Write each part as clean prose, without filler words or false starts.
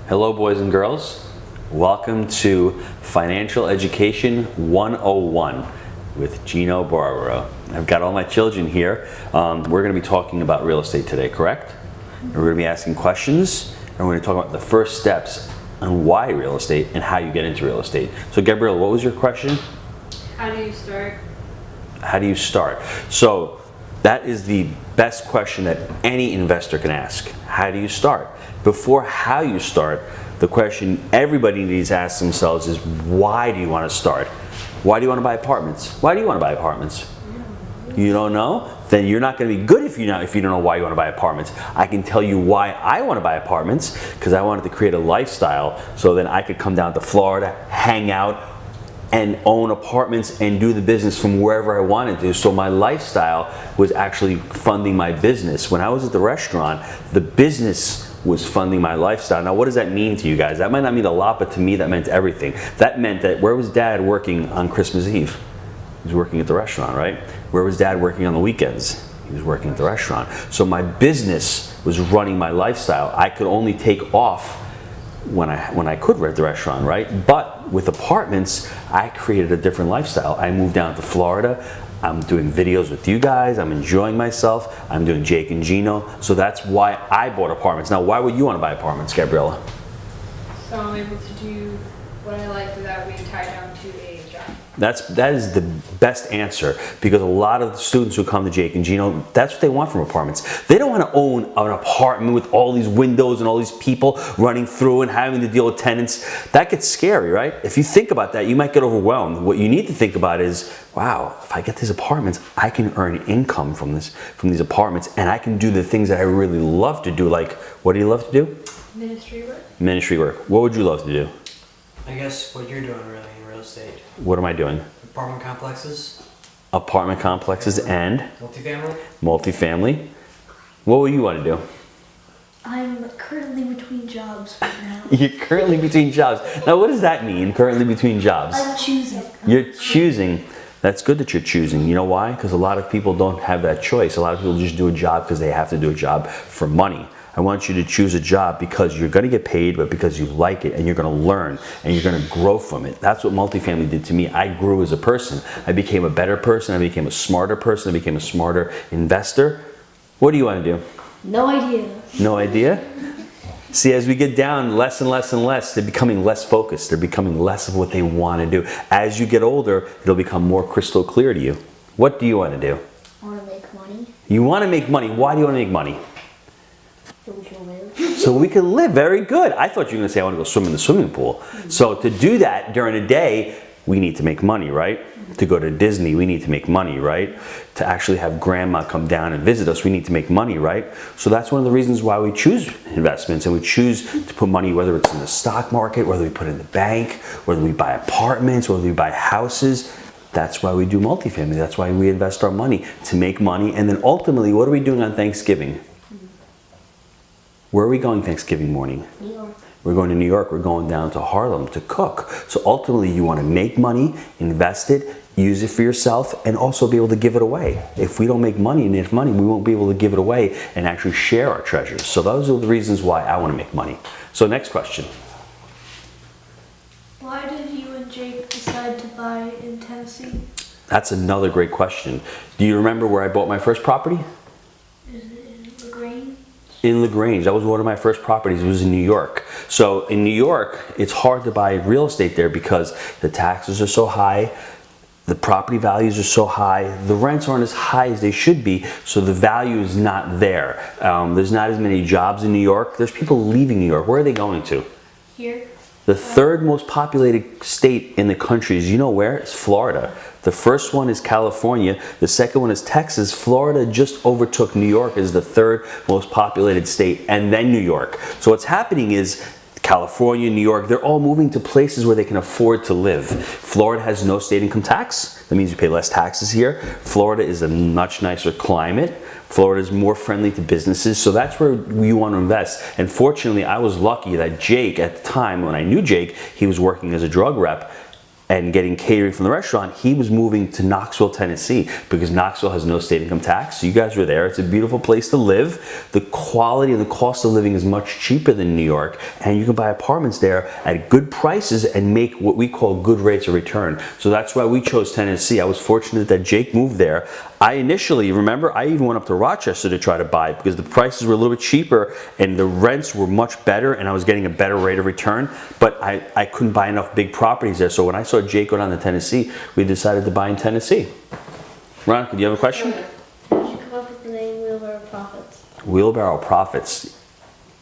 Hello, boys and girls. Welcome to Financial Education 101 with Gino Barbaro. I've got all my children here. We're going to be talking about real estate today, correct? And we're going to be asking questions, and we're going to talk about the first steps on why real estate and how you get into real estate. So, Gabrielle, what was your question? How do you start? How do you start? So, that is the best question that any investor can ask. How do you start? Before how you start, the question everybody needs to ask themselves is, why do you want to start? Why do you want to buy apartments? Why do you want to buy apartments? You don't know? Then you're not going to be good if you don't know why you want to buy apartments. I can tell you why I want to buy apartments, because I wanted to create a lifestyle so then I could come down to Florida, hang out, and own apartments and do the business from wherever I wanted to. So my lifestyle was actually funding my business. When I was at the restaurant, the business was funding my lifestyle. Now, what does that mean to you guys? That might not mean a lot, but to me, that meant everything. That meant that where was Dad working on Christmas Eve? He was working at the restaurant, right? Where was Dad working on the weekends? He was working at the restaurant. So my business was running my lifestyle. I could only take off when I could rent the restaurant, right? But with apartments, I created a different lifestyle. I moved down to Florida. I'm doing videos with you guys. I'm enjoying myself. I'm doing Jake and Gino. So that's why I bought apartments. Now, why would you want to buy apartments, Gabriella? So I'm able to do what I like without being tied down to a job. That is the best answer, because a lot of the students who come to Jake and Gino, that's what they want from apartments. They don't want to own an apartment with all these windows and all these people running through and having to deal with tenants. That gets scary, right? If you think about that, you might get overwhelmed. What you need to think about is, wow, if I get these apartments, I can earn income from these apartments, and I can do the things that I really love to do. Like, what do you love to do? Ministry work. Ministry work. What would you love to do? I guess what you're doing really in real estate. What am I doing? Apartment complexes. Apartment complexes and Multifamily. multifamily. What would you want to do? I'm currently between jobs right now. You're currently between jobs. Now, what does that mean, currently between jobs? I'm choosing. You're choosing. That's good that you're choosing. You know why? Because a lot of people don't have that choice. A lot of people just do a job because they have to do a job for money. I want you to choose a job because you're going to get paid, but because you like it and you're going to learn and you're going to grow from it. That's what multifamily did to me. I grew as a person. I became a better person. I became a smarter person. I became a smarter investor. What do you want to do? No idea. No idea? See, as we get down less and less and less, they're becoming less focused. They're becoming less of what they want to do. As you get older, it'll become more crystal clear to you. What do you want to do? I want to make money You want to make money. Why do you want to make money? so we can live. So we can live. Very good. I thought you were going to say I want to go swim in the swimming pool. So to do that during the day, we need to make money, right? To go to Disney, we need to make money, right? To actually have grandma come down and visit us, we need to make money, right? So that's one of the reasons why we choose investments, and we choose to put money, whether it's in the stock market, whether we put it in the bank, whether we buy apartments, whether we buy houses. That's why we do multifamily. That's why we invest our money, to make money. And then ultimately, what are we doing on Thanksgiving? Where are we going Thanksgiving morning? New York. We're going to New York. We're going down to Harlem to cook. So ultimately, you want to make money, invest it, use it for yourself, and also be able to give it away. If we don't make money and if money, we won't be able to give it away and actually share our treasures. So those are the reasons why I want to make money. So next question. Why did you and Jake decide to buy in Tennessee? That's another great question. Do you remember where I bought my first property? Is it in LaGrange? In LaGrange. That was one of my first properties. It was in New York. So in New York, it's hard to buy real estate there because the taxes are so high, the property values are so high, the rents aren't as high as they should be, so the value is not there. There's not as many jobs in New York. There's people leaving New York. Where are they going to? Here. The third most populated state in the country is, you know where? It's Florida. The first one is California. The second one is Texas. Florida just overtook New York as the third most populated state, and then New York. So what's happening is California, New York, they're all moving to places where they can afford to live. Florida has no state income tax. That means you pay less taxes here. Florida is a much nicer climate. Florida is more friendly to businesses, so that's where you want to invest. And fortunately, I was lucky that Jake, at the time when I knew Jake, he was working as a drug rep. and getting catering from the restaurant, he was moving to Knoxville, Tennessee, because Knoxville has no state income tax. So you guys were there. It's a beautiful place to live. The quality and the cost of living is much cheaper than New York, and you can buy apartments there at good prices and make what we call good rates of return. So that's why we chose Tennessee. I was fortunate that Jake moved there. I initially, remember, I even went up to Rochester to try to buy because the prices were a little bit cheaper and the rents were much better and I was getting a better rate of return, but I couldn't buy enough big properties there. So when I saw Jake go down to Tennessee, we decided to buy in Tennessee. Veronica, do you have a question? How did you come up with the name Wheelbarrow Profits? Wheelbarrow Profits.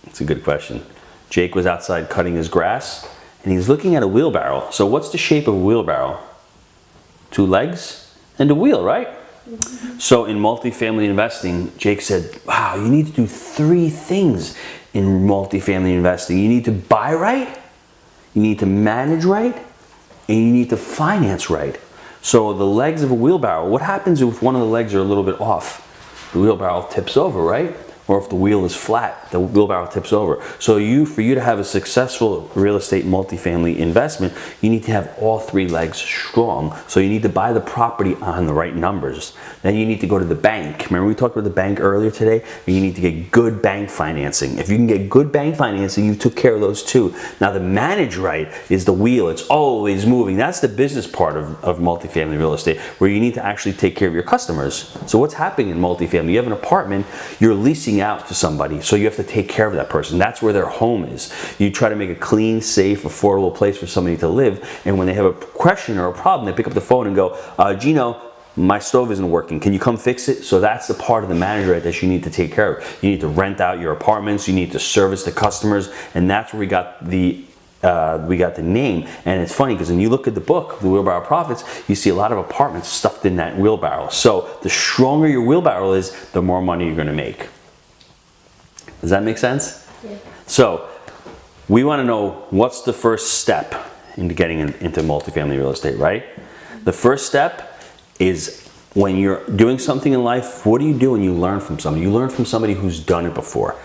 It's a good question. Jake was outside cutting his grass and he's looking at a wheelbarrow. So what's the shape of a wheelbarrow? 2 legs and a wheel, right? So in multifamily investing, Jake said, wow, you need to do 3 things in multifamily investing. You need to buy right, you need to manage right, and you need to finance right. So the legs of a wheelbarrow, what happens if one of the legs are a little bit off? The wheelbarrow tips over, right? Or if the wheel is flat, the wheelbarrow tips over. So for you to have a successful real estate multifamily investment, you need to have all 3 legs strong. So you need to buy the property on the right numbers. Then you need to go to the bank. Remember we talked about the bank earlier today? You need to get good bank financing. If you can get good bank financing, you took care of those 2. Now the manage right is the wheel. It's always moving. That's the business part of multifamily real estate, where you need to actually take care of your customers. So what's happening in multifamily? You have an apartment, you're leasing out to somebody, so you have to take care of that person. That's where their home is. You try to make a clean, safe, affordable place for somebody to live, and when they have a question or a problem, they pick up the phone and go, Gino, my stove isn't working, can you come fix it? So that's the part of the manager that you need to take care of. You need to rent out your apartments, you need to service the customers, and that's where we got the name. And it's funny because when you look at the book, The Wheelbarrow Profits, you see a lot of apartments stuffed in that wheelbarrow. So the stronger your wheelbarrow is, the more money you're going to make. Does that make sense? Yeah. So we want to know, what's the first step into getting into multifamily real estate, right? The first step is when you're doing something in life, what do you do when you learn from somebody? You learn from somebody who's done it before.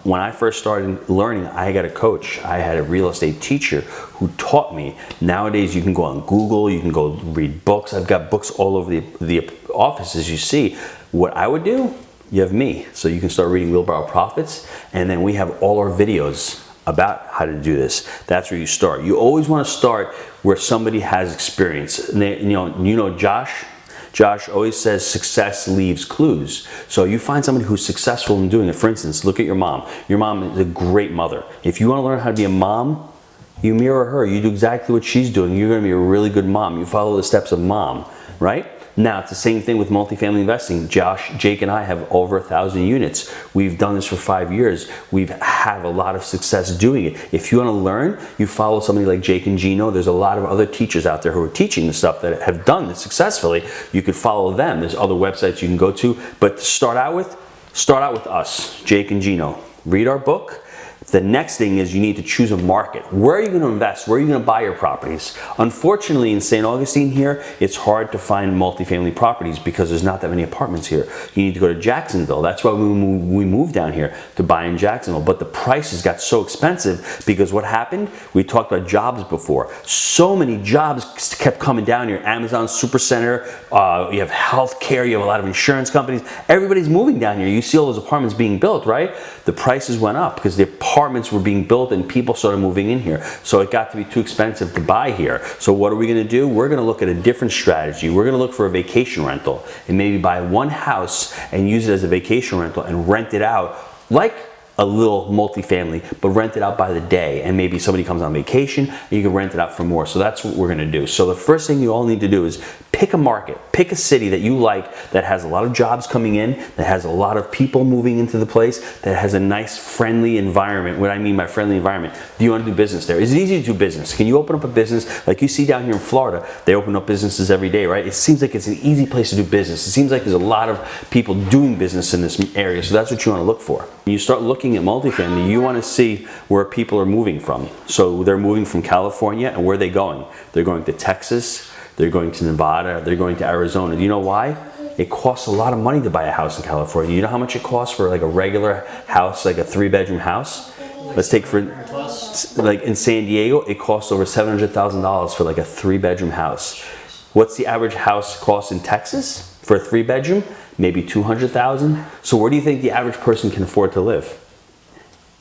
When I first started learning, I got a coach. I had a real estate teacher who taught me. Nowadays, you can go on Google, you can go read books. I've got books all over the offices you see. What I would do, you have me. So you can start reading Wheelbarrow Profits, and then we have all our videos about how to do this. That's where you start. You always want to start where somebody has experience. And you know Josh? Josh always says success leaves clues. So you find somebody who's successful in doing it. For instance, look at your mom. Your mom is a great mother. If you want to learn how to be a mom, you mirror her. You do exactly what she's doing. You're going to be a really good mom. You follow the steps of mom, right? Now, it's the same thing with multifamily investing. Josh, Jake, and I have over 1,000 units. We've done this for 5 years. We've had a lot of success doing it. If you want to learn, you follow somebody like Jake and Gino. There's a lot of other teachers out there who are teaching the stuff that have done this successfully. You could follow them. There's other websites you can go to. But to start out with us, Jake and Gino. Read our book. The next thing is you need to choose a market. Where are you going to invest? Where are you going to buy your properties? Unfortunately, in St. Augustine here, it's hard to find multifamily properties because there's not that many apartments here. You need to go to Jacksonville. That's why we moved down here, to buy in Jacksonville. But the prices got so expensive because what happened? We talked about jobs before. So many jobs kept coming down here. Amazon Supercenter, you have healthcare, you have a lot of insurance companies. Everybody's moving down here. You see all those apartments being built, right? The prices went up because the apartments were being built and people started moving in here. So it got to be too expensive to buy here. So what are we going to do? We're going to look at a different strategy. We're going to look for a vacation rental and maybe buy one house and use it as a vacation rental and rent it out like a little multifamily, but rent it out by the day. And maybe somebody comes on vacation and you can rent it out for more. So that's what we're going to do. So the first thing you all need to do is pick a market, pick a city that you like, that has a lot of jobs coming in, that has a lot of people moving into the place, that has a nice friendly environment. What I mean by friendly environment, do you want to do business there? Is it easy to do business? Can you open up a business like you see down here in Florida? They open up businesses every day, right? It seems like it's an easy place to do business. It seems like there's a lot of people doing business in this area. So that's what you want to look for. When you start looking at multifamily, you want to see where people are moving from. So they're moving from California, and where are they going? They're going to Texas, they're going to Nevada, they're going to Arizona. Do you know why? It costs a lot of money to buy a house in California. You know how much it costs for like a regular house, like a 3-bedroom house? Let's take for, 700 plus. like in San Diego, it costs over $700,000 for like a 3-bedroom house. What's the average house cost in Texas for a 3-bedroom? Maybe $200,000. So where do you think the average person can afford to live?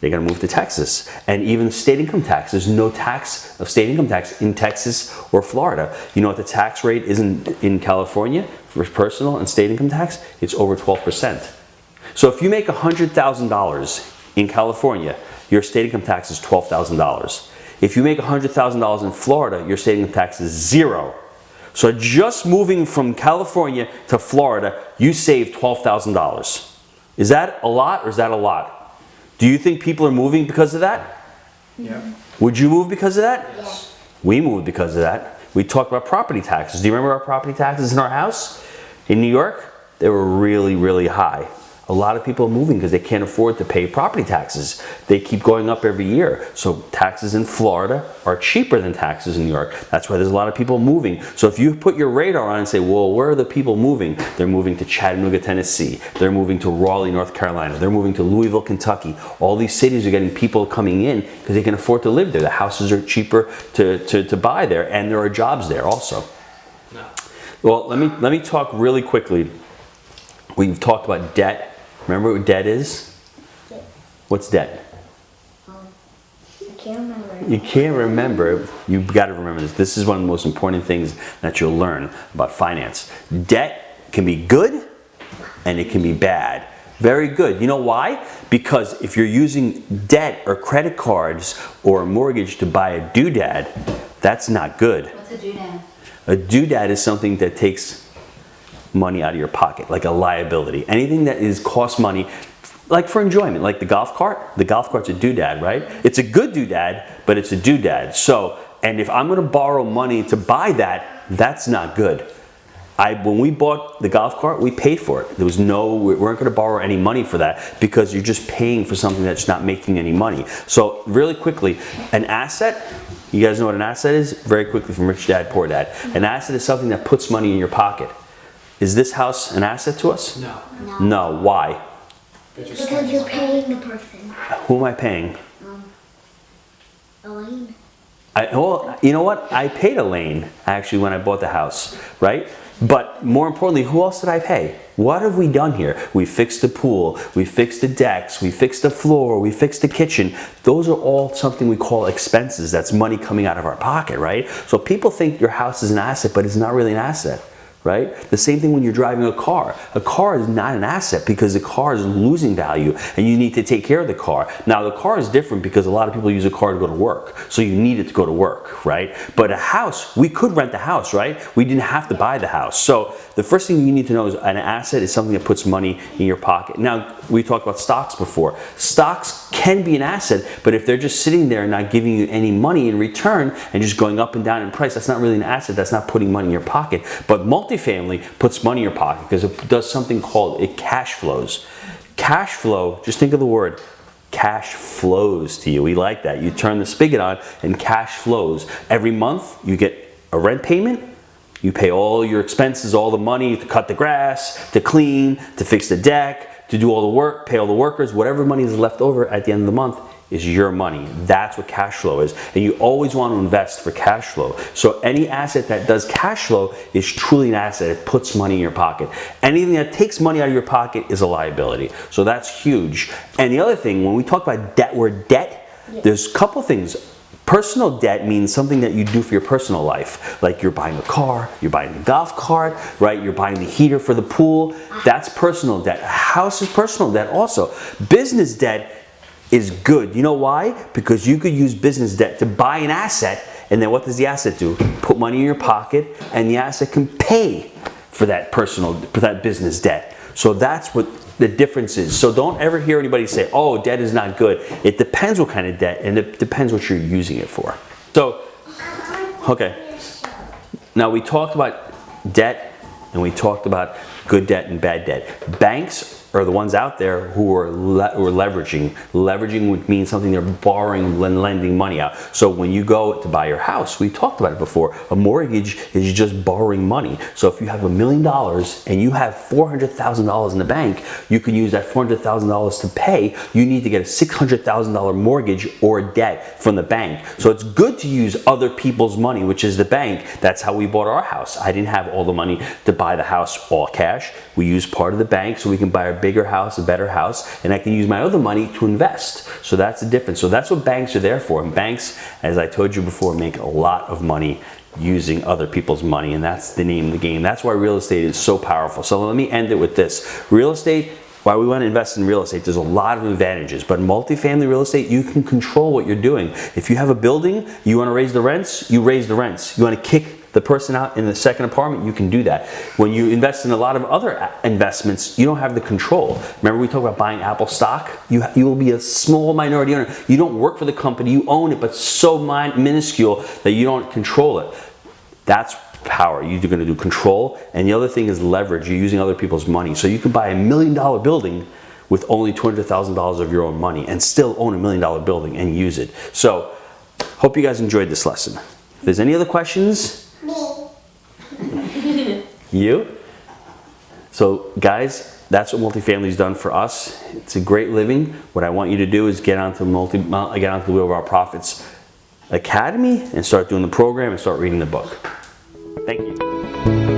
They're gonna move to Texas. And even state income tax, there's no tax of state income tax in Texas or Florida. You know what the tax rate is in California for personal and state income tax? It's over 12%. So if you make $100,000 in California, your state income tax is $12,000. If you make $100,000 in Florida, your state income tax is $0. So just moving from California to Florida, you save $12,000. Is that a lot or is that a lot? Do you think people are moving because of that? Yeah. Would you move because of that? Yes. We moved because of that. We talked about property taxes. Do you remember our property taxes in our house? In New York, they were really, really high. A lot of people are moving because they can't afford to pay property taxes. They keep going up every year. So taxes in Florida are cheaper than taxes in New York. That's why there's a lot of people moving. So if you put your radar on and say, well, where are the people moving? They're moving to Chattanooga, Tennessee. They're moving to Raleigh, North Carolina. They're moving to Louisville, Kentucky. All these cities are getting people coming in because they can afford to live there. The houses are cheaper to buy there, and there are jobs there also. No. Well, let me talk really quickly. We've talked about debt. Remember what debt is? Yes. What's debt? I can't remember. You can't remember. You've got to remember this. This is one of the most important things that you'll learn about finance. Debt can be good and it can be bad. Very good. You know why? Because if you're using debt or credit cards or a mortgage to buy a doodad, that's not good. What's a doodad? A doodad is something that takes money out of your pocket, like a liability. Anything that costs money, like for enjoyment, like the golf cart. The golf cart's a doodad, right? It's a good doodad, but it's a doodad. So, and if I'm gonna borrow money to buy that, that's not good. When we bought the golf cart, we paid for it. We weren't gonna borrow any money for that because you're just paying for something that's not making any money. So really quickly, an asset, you guys know what an asset is? Very quickly from Rich Dad, Poor Dad. An asset is something that puts money in your pocket. Is this house an asset to us? No. No. Why? Because you're paying the person. Who am I paying? Elaine. Well, you know what? I paid Elaine actually when I bought the house, right? But more importantly, who else did I pay? What have we done here? We fixed the pool, we fixed the decks, we fixed the floor, we fixed the kitchen. Those are all something we call expenses. That's money coming out of our pocket, right? So people think your house is an asset, but it's not really an asset. Right? The same thing when you're driving a car. A car is not an asset because the car is losing value and you need to take care of the car. Now the car is different because a lot of people use a car to go to work. So you need it to go to work, right? But a house, we could rent the house, right? We didn't have to buy the house. So the first thing you need to know is an asset is something that puts money in your pocket. Now we talked about stocks before. Stocks can be an asset, but if they're just sitting there and not giving you any money in return and just going up and down in price, that's not really an asset. That's not putting money in your pocket. But multifamily puts money in your pocket because it does something called it cash flows. Cash flow, just think of the word, cash flows to you. We like that. You turn the spigot on and cash flows. Every month you get a rent payment. You pay all your expenses, all the money to cut the grass, to clean, to fix the deck, to do all the work, pay all the workers. Whatever money is left over at the end of the month is your money. That's what cash flow is. And you always want to invest for cash flow. So any asset that does cash flow is truly an asset. It puts money in your pocket. Anything that takes money out of your pocket is a liability. So that's huge. And the other thing, when we talk about debt, there's a couple things. Personal debt means something that you do for your personal life. Like you're buying a car, you're buying a golf cart, right? You're buying the heater for the pool. That's personal debt. A house is personal debt also. Business debt is good. You know why? Because you could use business debt to buy an asset, and then what does the asset do? Put money in your pocket, and the asset can pay for that business debt. So that's what the difference is. So don't ever hear anybody say, oh, debt is not good. It depends what kind of debt, and it depends what you're using it for. So, okay. Now we talked about debt, and we talked about good debt and bad debt. Banks are the ones out there who are leveraging. Leveraging would mean something they're borrowing and lending money out. So when you go to buy your house, we talked about it before, a mortgage is just borrowing money. So if you have $1 million and you have $400,000 in the bank, you can use that $400,000 to pay. You need to get a $600,000 mortgage or debt from the bank. So it's good to use other people's money, which is the bank. That's how we bought our house. I didn't have all the money to buy the house all cash. We used part of the bank so we can buy a bigger house, a better house, and I can use my other money to invest. So that's the difference. So that's what banks are there for. And banks, as I told you before, make a lot of money using other people's money, and that's the name of the game. That's why real estate is so powerful. So let me end it with this. Real estate, why we want to invest in real estate, there's a lot of advantages, but multifamily real estate, you can control what you're doing. If you have a building, you want to raise the rents, you raise the rents. You want to kick the person out in the second apartment, you can do that. When you invest in a lot of other investments, you don't have the control. Remember we talked about buying Apple stock? You will be a small minority owner. You don't work for the company, you own it, but so minuscule that you don't control it. That's power. You're going to do control, and the other thing is leverage. You're using other people's money. So you can buy $1 million building with only $200,000 of your own money and still own $1 million building and use it. So hope you guys enjoyed this lesson. If there's any other questions, you? So guys, that's what multifamily's done for us. It's a great living. What I want you to do is get onto the Wheel of Our Profits Academy and start doing the program and start reading the book. Thank you.